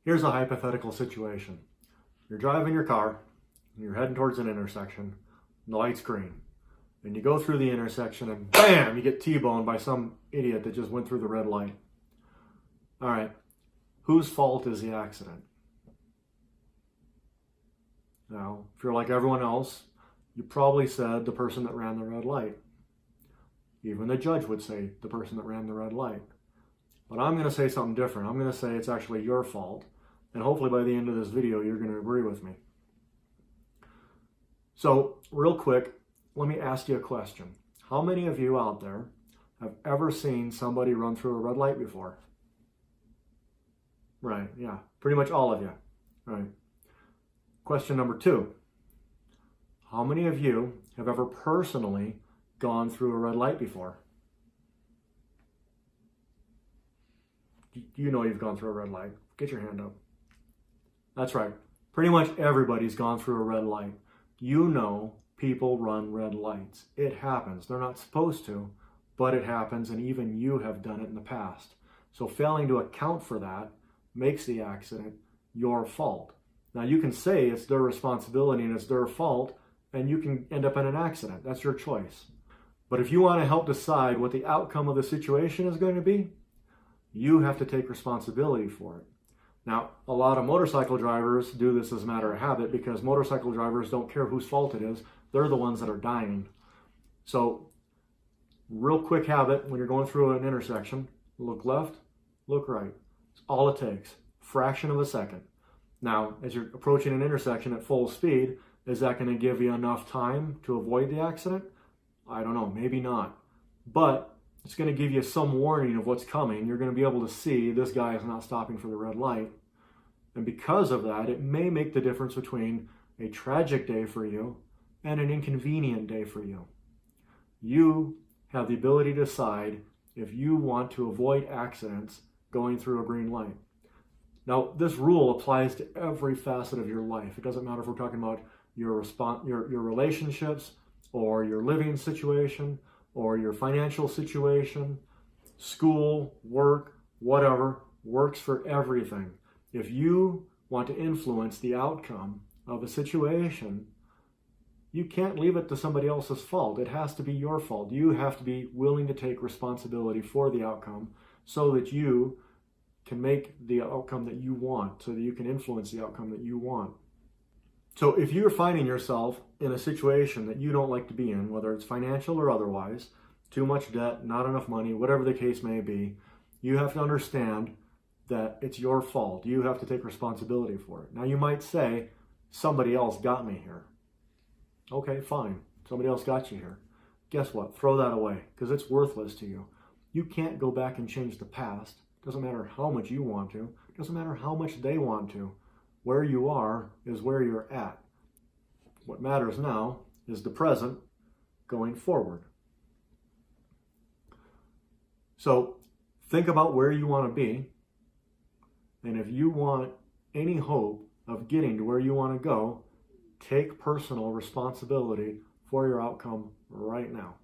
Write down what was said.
Here's a hypothetical situation. You're driving your car, and you're heading towards an intersection, and the light's green. And you go through the intersection, and bam, you get T-boned by some idiot that just went through the red light. All right, whose fault is the accident? Now, if you're like everyone else, you probably said the person that ran the red light. Even the judge would say the person that ran the red light. But I'm going to say something different. I'm going to say it's actually your fault. And hopefully by the end of this video, you're going to agree with me. So, real quick, let me ask you a question. How many of you out there have ever seen somebody run through a red light before? Right, yeah, pretty much all of you. Right. Question number 2. How many of you have ever personally gone through a red light before? You know you've gone through a red light. Get your hand up. That's right. Pretty much everybody's gone through a red light. You know people run red lights. It happens. They're not supposed to, but it happens, and even you have done it in the past. So failing to account for that makes the accident your fault. Now you can say it's their responsibility and it's their fault, and you can end up in an accident. That's your choice. But if you want to help decide what the outcome of the situation is going to be, you have to take responsibility for it. Now, a lot of motorcycle drivers do this as a matter of habit because motorcycle drivers don't care whose fault it is. They're the ones that are dying. So, real quick habit when you're going through an intersection, look left, look right. It's all it takes. Fraction of a second. Now, as you're approaching an intersection at full speed, is that going to give you enough time to avoid the accident? I don't know, maybe not. But it's going to give you some warning of what's coming. You're going to be able to see this guy is not stopping for the red light. And because of that, it may make the difference between a tragic day for you and an inconvenient day for you. You have the ability to decide if you want to avoid accidents going through a green light. Now, this rule applies to every facet of your life. It doesn't matter if we're talking about your relationships or your living situation or your financial situation, school, work, whatever, works for everything. If you want to influence the outcome of a situation, you can't leave it to somebody else's fault. It has to be your fault. You have to be willing to take responsibility for the outcome so that you can make the outcome that you want, so that you can influence the outcome that you want. So if you're finding yourself in a situation that you don't like to be in, whether it's financial or otherwise, too much debt, not enough money, whatever the case may be, you have to understand that it's your fault. You have to take responsibility for it. Now you might say, somebody else got me here. Okay, fine. Somebody else got you here. Guess what? Throw that away because it's worthless to you. You can't go back and change the past. Doesn't matter how much you want to. Doesn't matter how much they want to. Where you are is where you're at. What matters now is the present going forward. So think about where you want to be. And if you want any hope of getting to where you want to go, take personal responsibility for your outcome right now.